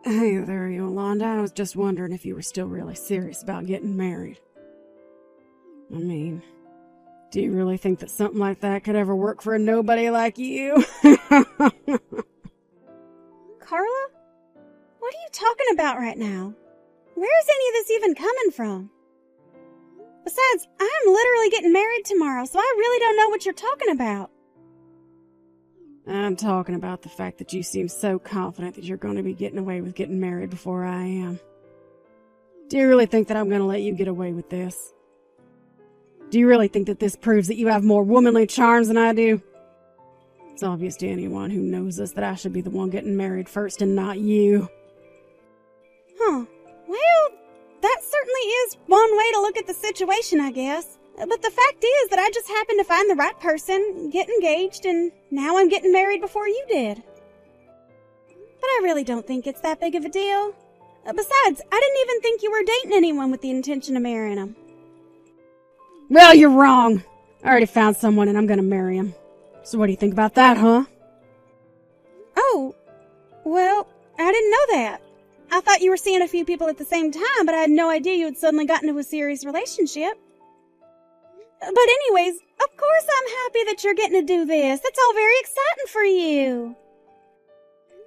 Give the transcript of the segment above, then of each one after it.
Hey there, Yolanda. I was just wondering if you were still really serious about getting married. I mean, do you really think that something like that could ever work for a nobody like you? Carla? What are you talking about right now? Where is any of this even coming from? Besides, I'm literally getting married tomorrow, so I really don't know what you're talking about. I'm talking about the fact that you seem so confident that you're going to be getting away with getting married before I am. Do you really think that I'm going to let you get away with this? Do you really think that this proves that you have more womanly charms than I do? It's obvious to anyone who knows us that I should be the one getting married first and not you. Huh. Well, that certainly is one way to look at the situation, I guess. But the fact is that I just happened to find the right person, get engaged, and now I'm getting married before you did. But I really don't think it's that big of a deal. Besides, I didn't even think you were dating anyone with the intention of marrying him. Well, you're wrong. I already found someone and I'm gonna marry him. So what do you think about that, huh? Oh, well, I didn't know that. I thought you were seeing a few people at the same time, but I had no idea you had suddenly gotten into a serious relationship. But anyways, of course I'm happy that you're getting to do this. That's all very exciting for you.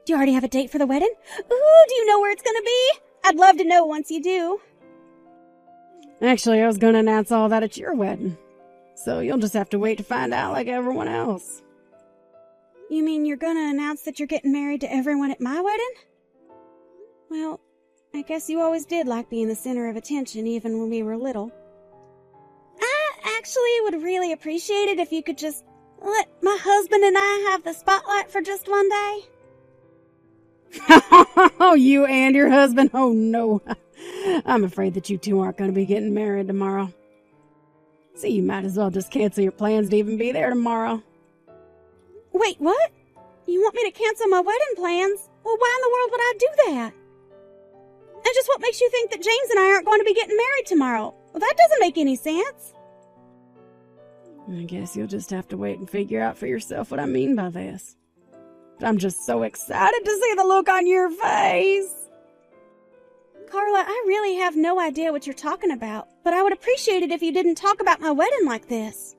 Do you already have a date for the wedding? Ooh, do you know where it's gonna be? I'd love to know once you do. Actually, I was gonna announce all that at your wedding. So you'll just have to wait to find out like everyone else. You mean you're gonna announce that you're getting married to everyone at my wedding? Well, I guess you always did like being the center of attention even when we were little. I actually would really appreciate it if you could just let my husband and I have the spotlight for just one day. Oh, you and your husband? Oh, no. I'm afraid that you two aren't going to be getting married tomorrow. So you might as well just cancel your plans to even be there tomorrow. Wait, what? You want me to cancel my wedding plans? Well, why in the world would I do that? And just what makes you think that James and I aren't going to be getting married tomorrow? Well, that doesn't make any sense. I guess you'll just have to wait and figure out for yourself what I mean by this. But I'm just so excited to see the look on your face. Carla, I really have no idea what you're talking about, but I would appreciate it if you didn't talk about my wedding like this.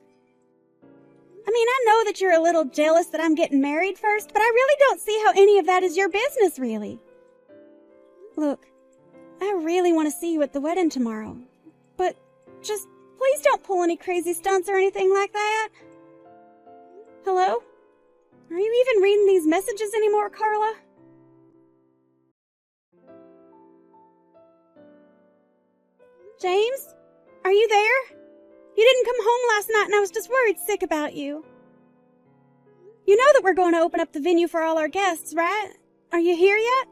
I mean, I know that you're a little jealous that I'm getting married first, but I really don't see how any of that is your business, really. Look, I really want to see you at the wedding tomorrow, but just please don't pull any crazy stunts or anything like that. Hello? Are you even reading these messages anymore, Carla? James? Are you there? You didn't come home last night and I was just worried sick about you. You know that we're going to open up the venue for all our guests, right? Are you here yet?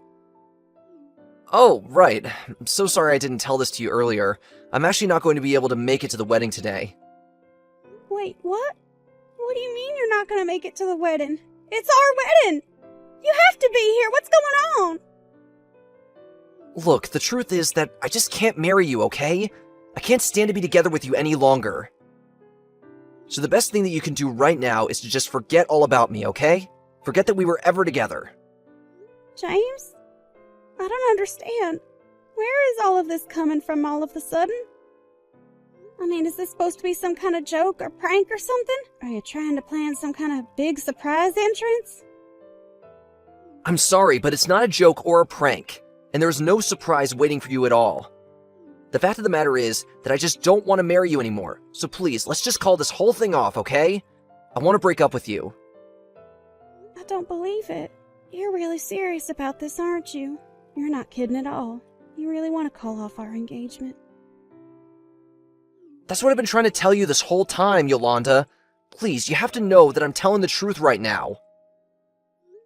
Oh, right. I'm so sorry I didn't tell this to you earlier. I'm actually not going to be able to make it to the wedding today. Wait, what? What do you mean you're not going to make it to the wedding? It's our wedding! You have to be here! What's going on? Look, the truth is that I just can't marry you, okay? I can't stand to be together with you any longer. So the best thing that you can do right now is to just forget all about me, okay? Forget that we were ever together. James? I don't understand. Where is all of this coming from all of a sudden? I mean, is this supposed to be some kind of joke or prank or something? Are you trying to plan some kind of big surprise entrance? I'm sorry, but it's not a joke or a prank, and there's no surprise waiting for you at all. The fact of the matter is that I just don't want to marry you anymore, so please, let's just call this whole thing off, okay? I want to break up with you. I don't believe it. You're really serious about this, aren't you? You're not kidding at all. You really want to call off our engagement. That's what I've been trying to tell you this whole time, Yolanda. Please, you have to know that I'm telling the truth right now.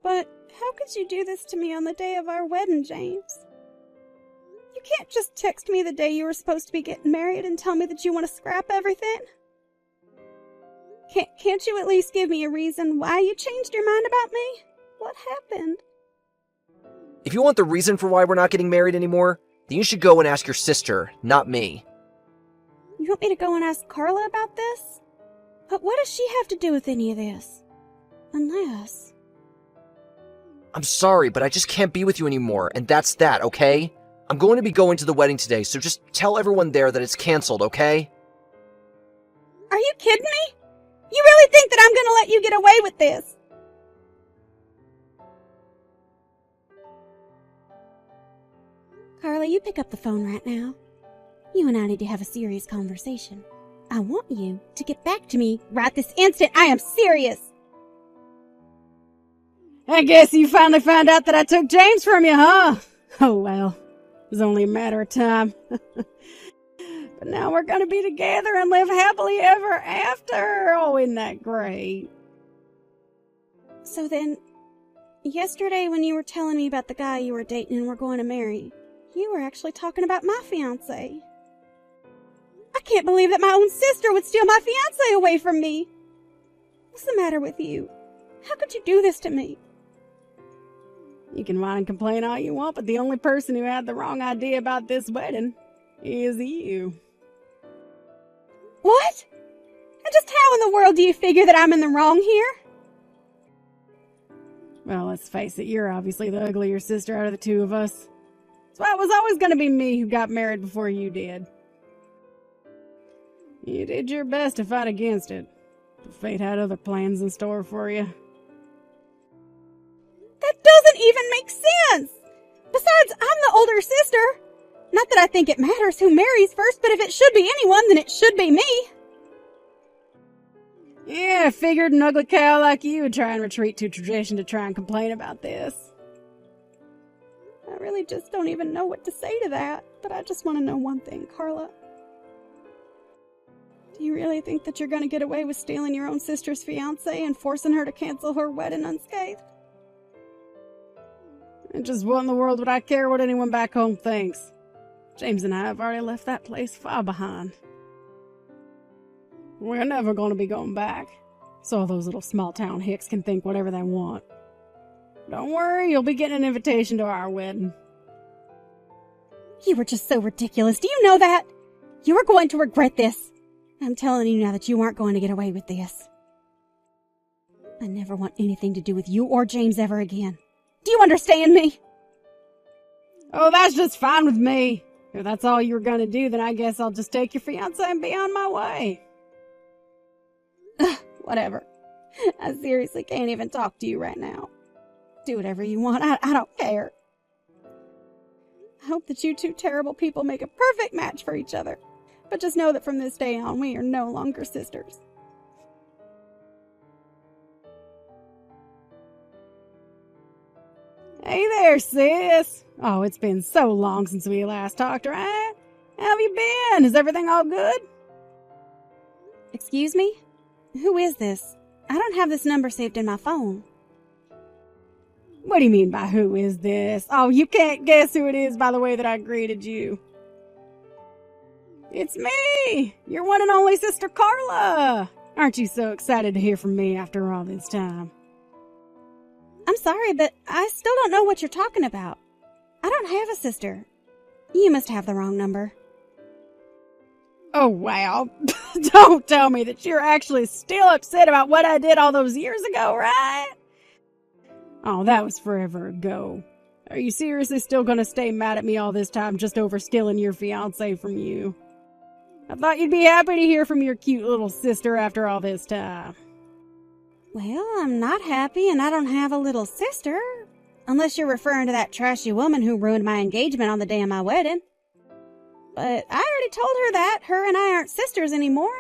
But how could you do this to me on the day of our wedding, James? You can't just text me the day you were supposed to be getting married and tell me that you want to scrap everything. Can't you at least give me a reason why you changed your mind about me? What happened? If you want the reason for why we're not getting married anymore, then you should go and ask your sister, not me. You want me to go and ask Carla about this? But what does she have to do with any of this? Unless... I'm sorry, but I just can't be with you anymore, and that's that, okay? I'm going to be going to the wedding today, so just tell everyone there that it's canceled, okay? Are you kidding me? You really think that I'm gonna let you get away with this? Carla, you pick up the phone right now. You and I need to have a serious conversation. I want you to get back to me right this instant. I am serious. I guess you finally found out that I took James from you, huh? Oh well, it was only a matter of time. But now we're gonna be together and live happily ever after. Oh, isn't that great? So then, yesterday when you were telling me about the guy you were dating and were going to marry, you were actually talking about my fiancé. I can't believe that my own sister would steal my fiancé away from me. What's the matter with you? How could you do this to me? You can whine and complain all you want, but the only person who had the wrong idea about this wedding is you. What? And just how in the world do you figure that I'm in the wrong here? Well, let's face it, you're obviously the uglier sister out of the two of us. So it was always going to be me who got married before you did. You did your best to fight against it, but fate had other plans in store for you. That doesn't even make sense! Besides, I'm the older sister. Not that I think it matters who marries first, but if it should be anyone, then it should be me. Yeah, I figured an ugly cow like you would try and retreat to tradition to try and complain about this. I really just don't even know what to say to that, but I just want to know one thing, Carla. Do you really think that you're going to get away with stealing your own sister's fiancé and forcing her to cancel her wedding unscathed? And just what in the world would I care what anyone back home thinks? James and I have already left that place far behind. We're never going to be going back, so all those little small-town hicks can think whatever they want. Don't worry, you'll be getting an invitation to our wedding. You were just so ridiculous. Do you know that? You are going to regret this. I'm telling you now that you aren't going to get away with this. I never want anything to do with you or James ever again. Do you understand me? Oh, that's just fine with me. If that's all you were going to do, then I guess I'll just take your fiancé and be on my way. Whatever. I seriously can't even talk to you right now. Do whatever you want. I don't care. I hope that you two terrible people make a perfect match for each other. But just know that from this day on, we are no longer sisters. Hey there, sis. Oh, it's been so long since we last talked, right? How have you been? Is everything all good? Excuse me? Who is this? I don't have this number saved in my phone. What do you mean by who is this? Oh, you can't guess who it is by the way that I greeted you. It's me, your one and only sister Carla. Aren't you so excited to hear from me after all this time? I'm sorry, but I still don't know what you're talking about. I don't have a sister. You must have the wrong number. Oh, wow. Don't tell me that you're actually still upset about what I did all those years ago, right? Oh, that was forever ago. Are you seriously still gonna stay mad at me all this time just over stealing your fiancé from you? I thought you'd be happy to hear from your cute little sister after all this time. Well, I'm not happy and I don't have a little sister. Unless you're referring to that trashy woman who ruined my engagement on the day of my wedding. But I already told her that her and I aren't sisters anymore.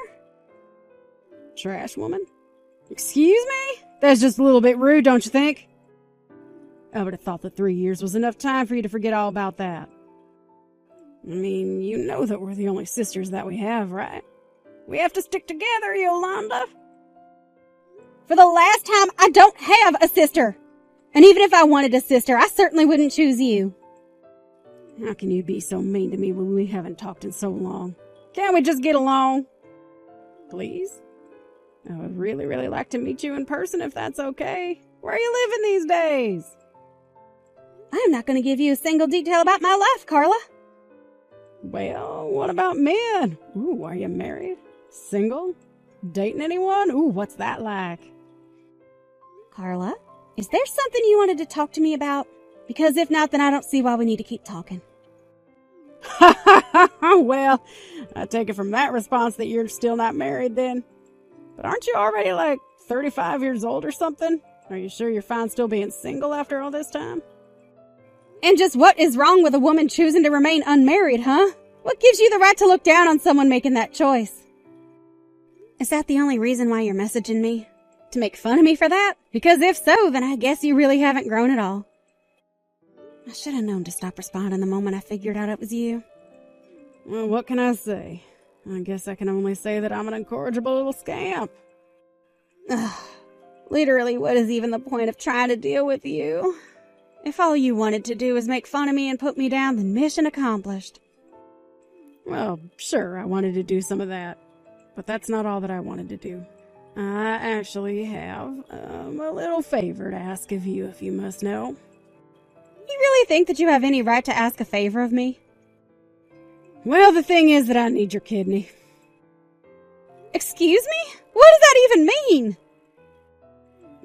Trash woman? Excuse me? That's just a little bit rude, don't you think? I would have thought that 3 years was enough time for you to forget all about that. I mean, you know that we're the only sisters that we have, right? We have to stick together, Yolanda. For the last time, I don't have a sister. And even if I wanted a sister, I certainly wouldn't choose you. How can you be so mean to me when we haven't talked in so long? Can't we just get along? Please? I would really, really like to meet you in person if that's okay. Where are you living these days? I'm not going to give you a single detail about my life, Carla. Well, what about men? Ooh, are you married? Single? Dating anyone? Ooh, what's that like? Carla, Is there something you wanted to talk to me about? Because if not, then I don't see why we need to keep talking. Well, I take it from that response that you're still not married then. But aren't you already like 35 years old or something? Are you sure you're fine still being single after all this time? And just what is wrong with a woman choosing to remain unmarried, huh? What gives you the right to look down on someone making that choice? Is that the only reason why you're messaging me? To make fun of me for that? Because if so, then I guess you really haven't grown at all. I should have known to stop responding the moment I figured out it was you. Well, what can I say? I guess I can only say that I'm an incorrigible little scamp. Ugh. Literally, what is even the point of trying to deal with you? If all you wanted to do was make fun of me and put me down, then mission accomplished. Well, sure, I wanted to do some of that. But that's not all that I wanted to do. I actually have a little favor to ask of you, if you must know. You really think that you have any right to ask a favor of me? Well, the thing is that I need your kidney. Excuse me? What does that even mean?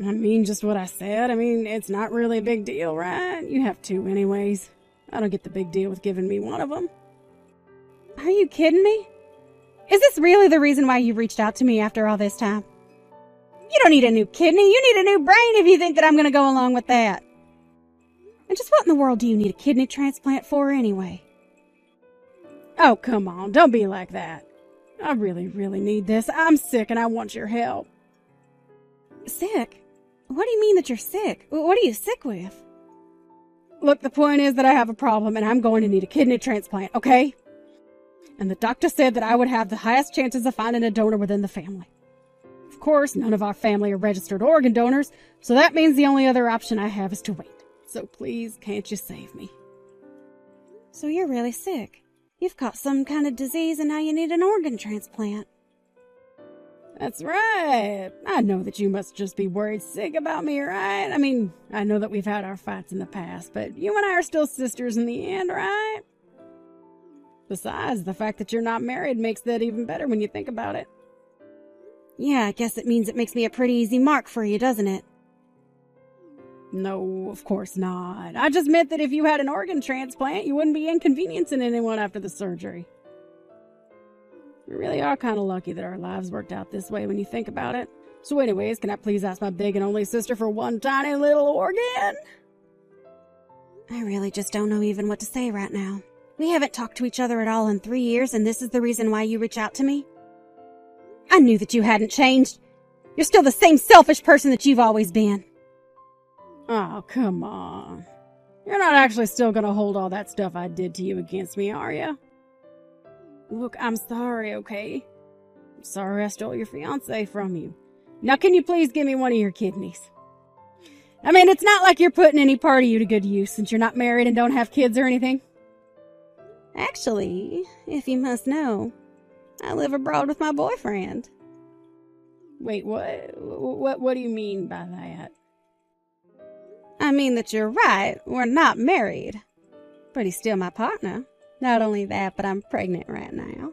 I mean just what I said. I mean, it's not really a big deal, right? You have two anyways. I don't get the big deal with giving me one of them. Are you kidding me? Is this really the reason why you reached out to me after all this time? You don't need a new kidney. You need a new brain if you think that I'm going to go along with that. And just what in the world do you need a kidney transplant for anyway? Oh, come on. Don't be like that. I really, really need this. I'm sick and I want your help. Sick? What do you mean that you're sick? What are you sick with? Look, the point is that I have a problem and I'm going to need a kidney transplant, okay? And the doctor said that I would have the highest chances of finding a donor within the family. Of course, none of our family are registered organ donors, so that means the only other option I have is to wait. So please, can't you save me? So you're really sick. You've got some kind of disease and now you need an organ transplant. That's right. I know that you must just be worried sick about me, right? I mean, I know that we've had our fights in the past, but you and I are still sisters in the end, right? Besides, the fact that you're not married makes that even better when you think about it. Yeah, I guess it means it makes me a pretty easy mark for you, doesn't it? No, of course not. I just meant that if you had an organ transplant, you wouldn't be inconveniencing anyone after the surgery. We really are kind of lucky that our lives worked out this way when you think about it. So anyways, can I please ask my big and only sister for one tiny little organ? I really just don't know even what to say right now. We haven't talked to each other at all in 3 years, and this is the reason why you reach out to me? I knew that you hadn't changed. You're still the same selfish person that you've always been. Oh, come on. You're not actually still gonna hold all that stuff I did to you against me, are you? Look, I'm sorry, okay? I'm sorry I stole your fiancé from you. Now can you please give me one of your kidneys? I mean, it's not like you're putting any part of you to good use since you're not married and don't have kids or anything. Actually, if you must know, I live abroad with my boyfriend. Wait, what? What do you mean by that? I mean that you're right, we're not married. But he's still my partner. Not only that, but I'm pregnant right now.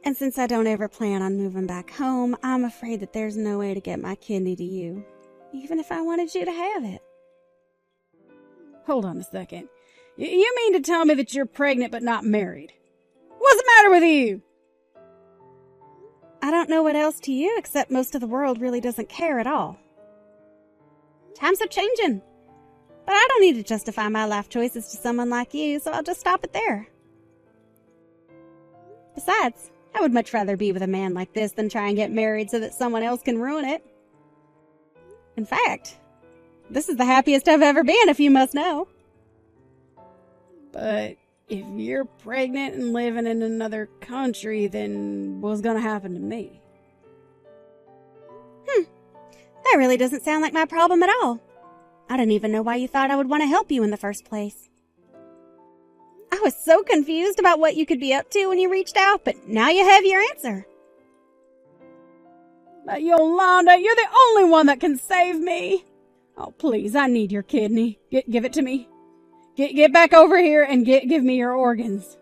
And since I don't ever plan on moving back home, I'm afraid that there's no way to get my kidney to you, even if I wanted you to have it. Hold on a second. You mean to tell me that you're pregnant but not married? What's the matter with you? I don't know what else to you, except most of the world really doesn't care at all. Times are changing. But I don't need to justify my life choices to someone like you, so I'll just stop it there. Besides, I would much rather be with a man like this than try and get married so that someone else can ruin it. In fact, this is the happiest I've ever been, if you must know. But if you're pregnant and living in another country, then what's gonna happen to me? That really doesn't sound like my problem at all. I didn't even know why you thought I would want to help you in the first place. I was so confused about what you could be up to when you reached out, but now you have your answer. But Yolanda, you're the only one that can save me. Oh, please, I need your kidney. Give it to me. Get back over here and give me your organs.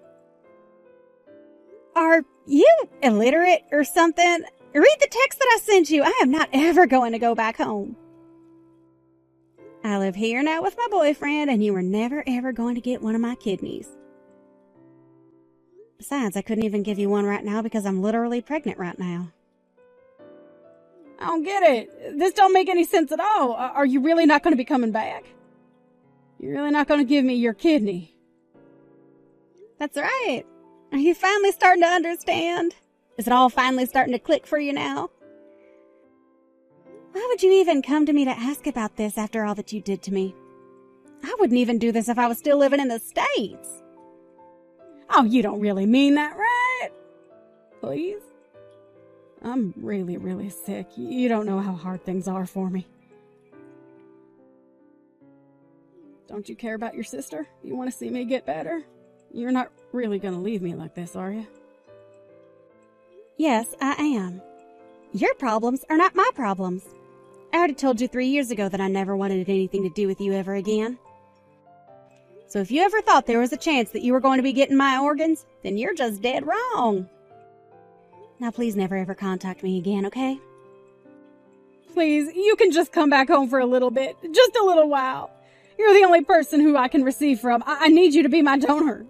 Are you illiterate or something? Read the text that I sent you. I am not ever going to go back home. I live here now with my boyfriend, and you were never ever going to get one of my kidneys. Besides, I couldn't even give you one right now because I'm literally pregnant right now. I don't get it. This don't make any sense at all. Are you really not going to be coming back? You're really not going to give me your kidney? That's right. Are you finally starting to understand? Is it all finally starting to click for you now? Why would you even come to me to ask about this after all that you did to me? I wouldn't even do this if I was still living in the States. Oh, you don't really mean that, right? Please? I'm really, really sick. You don't know how hard things are for me. Don't you care about your sister? You want to see me get better? You're not really going to leave me like this, are you? Yes, I am. Your problems are not my problems. I already told you 3 years ago that I never wanted anything to do with you ever again. So if you ever thought there was a chance that you were going to be getting my organs, then you're just dead wrong. Now please never ever contact me again, okay? Please, you can just come back home for a little bit. Just a little while. You're the only person who I can receive from. I need you to be my donor.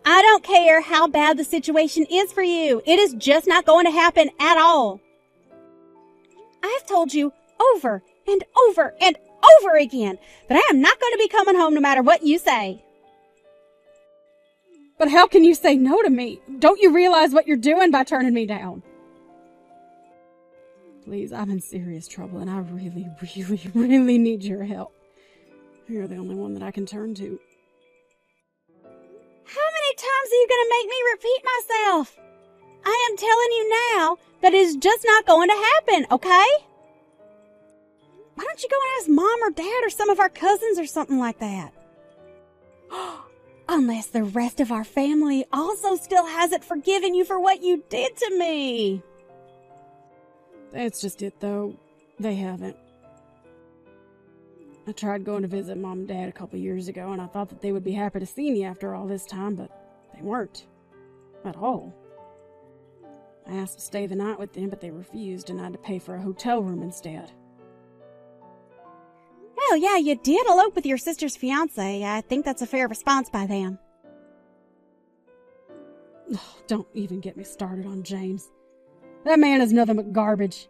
I don't care how bad the situation is for you. It is just not going to happen at all. I've told you over and over and over again that I am not going to be coming home no matter what you say. But how can you say no to me? Don't you realize what you're doing by turning me down? Please, I'm in serious trouble and I really, really, really need your help. You're the only one that I can turn to. How many times are you going to make me repeat myself? I am telling you now that it is just not going to happen, okay? Why don't you go and ask Mom or Dad or some of our cousins or something like that? Unless the rest of our family also still hasn't forgiven you for what you did to me. That's just it, though. They haven't. I tried going to visit Mom and Dad a couple years ago, and I thought that they would be happy to see me after all this time, but they weren't. At all. I asked to stay the night with them, but they refused, and I had to pay for a hotel room instead. Well, yeah, you did elope with your sister's fiancé. I think that's a fair response by them. Don't even get me started on James. That man is nothing but garbage.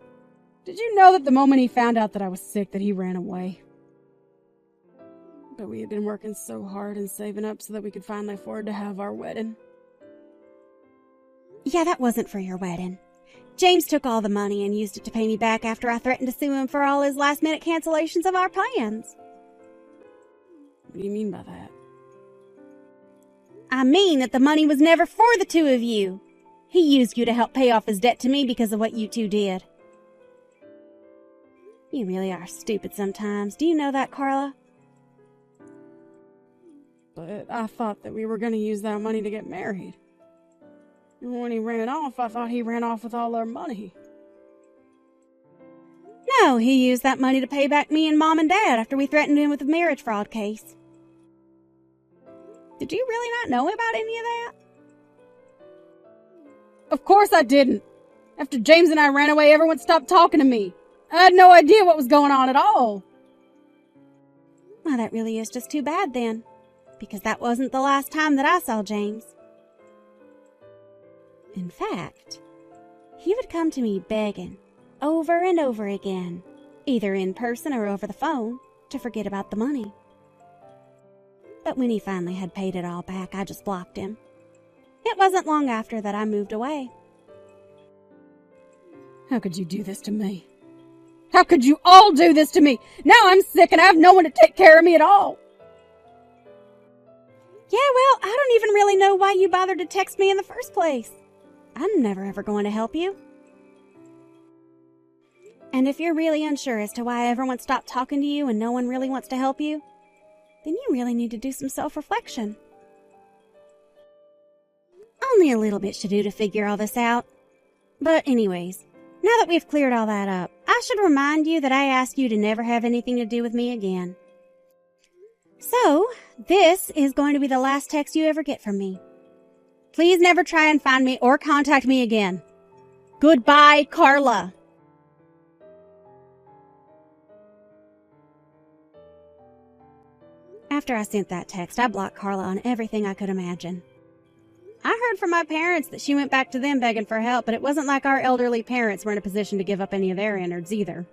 Did you know that the moment he found out that I was sick that he ran away? But we had been working so hard and saving up so that we could finally afford to have our wedding. Yeah, that wasn't for your wedding. James took all the money and used it to pay me back after I threatened to sue him for all his last-minute cancellations of our plans. What do you mean by that? I mean that the money was never for the two of you. He used you to help pay off his debt to me because of what you two did. You really are stupid sometimes. Do you know that, Carla? But I thought that we were going to use that money to get married. And when he ran off, I thought he ran off with all our money. No, he used that money to pay back me and Mom and Dad after we threatened him with a marriage fraud case. Did you really not know about any of that? Of course I didn't. After James and I ran away, everyone stopped talking to me. I had no idea what was going on at all. Well, that really is just too bad then, because that wasn't the last time that I saw James. In fact, he would come to me begging over and over again, either in person or over the phone, to forget about the money. But when he finally had paid it all back, I just blocked him. It wasn't long after that I moved away. How could you do this to me? How could you all do this to me? Now I'm sick and I have no one to take care of me at all. Yeah, well, I don't even really know why you bothered to text me in the first place. I'm never ever going to help you. And if you're really unsure as to why everyone stopped talking to you and no one really wants to help you, then you really need to do some self-reflection. Only a little bit should do to figure all this out. But anyways, now that we've cleared all that up, I should remind you that I asked you to never have anything to do with me again. So, this is going to be the last text you ever get from me. Please never try and find me or contact me again. Goodbye, Carla. After I sent that text, I blocked Carla on everything I could imagine. I heard from my parents that she went back to them begging for help, but it wasn't like our elderly parents were in a position to give up any of their innards either.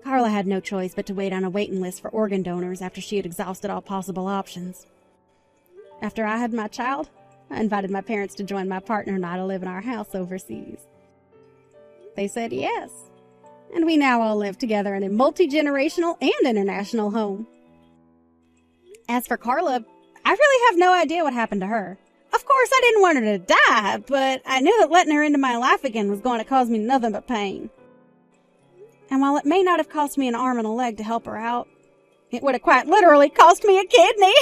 Carla had no choice but to wait on a waiting list for organ donors after she had exhausted all possible options. After I had my child, I invited my parents to join my partner and I to live in our house overseas. They said yes, and we now all live together in a multi-generational and international home. As for Carla, I really have no idea what happened to her. Of course, I didn't want her to die, but I knew that letting her into my life again was going to cause me nothing but pain. And while it may not have cost me an arm and a leg to help her out, it would have quite literally cost me a kidney.